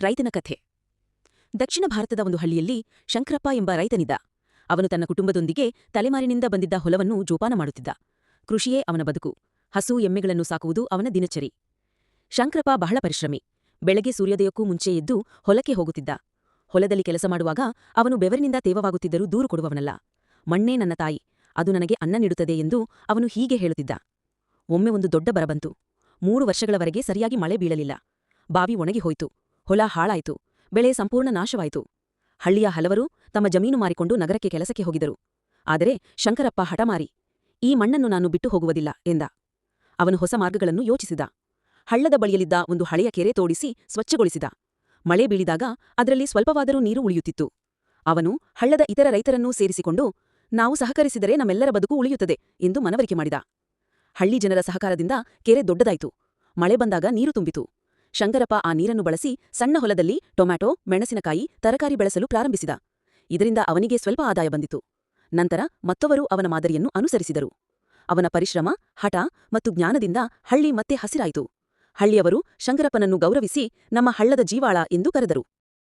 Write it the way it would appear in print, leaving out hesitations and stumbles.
ರೈತನ ಕಥೆ. ದಕ್ಷಿಣ ಭಾರತದ ಒಂದು ಹಳ್ಳಿಯಲ್ಲಿ ಶಂಕರಪ್ಪ ಎಂಬ ರೈತನಿದ್ದ. ಅವನು ತನ್ನ ಕುಟುಂಬದೊಂದಿಗೆ ತಲೆಮಾರಿನಿಂದ ಬಂದಿದ್ದ ಹೊಲವನ್ನು ಜೋಪಾನ ಮಾಡುತ್ತಿದ್ದ. ಕೃಷಿಯೇ ಅವನ ಬದುಕು. ಹಸು ಎಮ್ಮೆಗಳನ್ನು ಸಾಕುವುದು ಅವನ ದಿನಚರಿ. ಶಂಕರಪ್ಪ ಬಹಳ ಪರಿಶ್ರಮಿ. ಬೆಳಗ್ಗೆ ಸೂರ್ಯೋದಯಕ್ಕೂ ಮುಂಚೆ ಎದ್ದು ಹೊಲಕ್ಕೆ ಹೋಗುತ್ತಿದ್ದ. ಹೊಲದಲ್ಲಿ ಕೆಲಸ ಮಾಡುವಾಗ ಅವನು ಬೆವರಿನಿಂದ ತೇವವಾಗುತ್ತಿದ್ದರೂ ದೂರು ಕೊಡುವವನಲ್ಲ. ಮಣ್ಣೇ ನನ್ನ ತಾಯಿ, ಅದು ನನಗೆ ಅನ್ನ ನೀಡುತ್ತದೆ ಎಂದು ಅವನು ಹೀಗೆ ಹೇಳುತ್ತಿದ್ದ. ಒಮ್ಮೆ ಒಂದು ದೊಡ್ಡ ಬರ ಬಂತು. 3 ವರ್ಷಗಳವರೆಗೆ ಸರಿಯಾಗಿ ಮಳೆ ಬೀಳಲಿಲ್ಲ. ಬಾವಿ ಒಣಗಿ ಹೋಯ್ತು. ಹೊಲ ಹಾಳಾಯಿತು. ಬೆಳೆ ಸಂಪೂರ್ಣ ನಾಶವಾಯಿತು. ಹಳ್ಳಿಯ ಹಲವರು ತಮ್ಮ ಜಮೀನು ಮಾರಿಕೊಂಡು ನಗರಕ್ಕೆ ಕೆಲಸಕ್ಕೆ ಹೋಗಿದರು. ಆದರೆ ಶಂಕರಪ್ಪ ಹಠಮಾರಿ, ಈ ಮಣ್ಣನ್ನು ನಾನು ಬಿಟ್ಟು ಹೋಗುವುದಿಲ್ಲ ಎಂದ. ಅವನು ಹೊಸ ಮಾರ್ಗಗಳನ್ನು ಯೋಚಿಸಿದ. ಹಳ್ಳದ ಬಳಿಯಲ್ಲಿದ್ದ ಒಂದು ಹಳೆಯ ಕೆರೆ ತೋಡಿಸಿ ಸ್ವಚ್ಛಗೊಳಿಸಿದ. ಮಳೆ ಬೀಳಿದಾಗ ಅದರಲ್ಲಿ ಸ್ವಲ್ಪವಾದರೂ ನೀರು ಉಳಿಯುತ್ತಿತ್ತು. ಅವನು ಹಳ್ಳದ ಇತರ ರೈತರನ್ನೂ ಸೇರಿಸಿಕೊಂಡು, ನಾವು ಸಹಕರಿಸಿದರೆ ನಮ್ಮೆಲ್ಲರ ಬದುಕು ಉಳಿಯುತ್ತದೆ ಎಂದು ಮನವರಿಕೆ ಮಾಡಿದ. ಹಳ್ಳಿ ಜನರ ಸಹಕಾರದಿಂದ ಕೆರೆ ದೊಡ್ಡದಾಯಿತು. ಮಳೆ ಬಂದಾಗ ನೀರು ತುಂಬಿತು. ಶಂಕರಪ್ಪ ಆ ನೀರನ್ನು ಬಳಸಿ ಸಣ್ಣ ಹೊಲದಲ್ಲಿ ಟೊಮ್ಯಾಟೊ, ಮೆಣಸಿನಕಾಯಿ, ತರಕಾರಿ ಬೆಳೆಸಲು ಪ್ರಾರಂಭಿಸಿದ. ಇದರಿಂದ ಅವನಿಗೆ ಸ್ವಲ್ಪ ಆದಾಯ ಬಂದಿತು. ನಂತರ ಮತ್ತೊವರು ಅವನ ಮಾದರಿಯನ್ನು ಅನುಸರಿಸಿದರು. ಅವನ ಪರಿಶ್ರಮ, ಹಠ ಮತ್ತು ಜ್ಞಾನದಿಂದ ಹಳ್ಳಿ ಮತ್ತೆ ಹಸಿರಾಯಿತು. ಹಳ್ಳಿಯವರು ಶಂಕರಪ್ಪನನ್ನು ಗೌರವಿಸಿ ನಮ್ಮ ಹಳ್ಳದ ಜೀವಾಳ ಎಂದು ಕರೆದರು.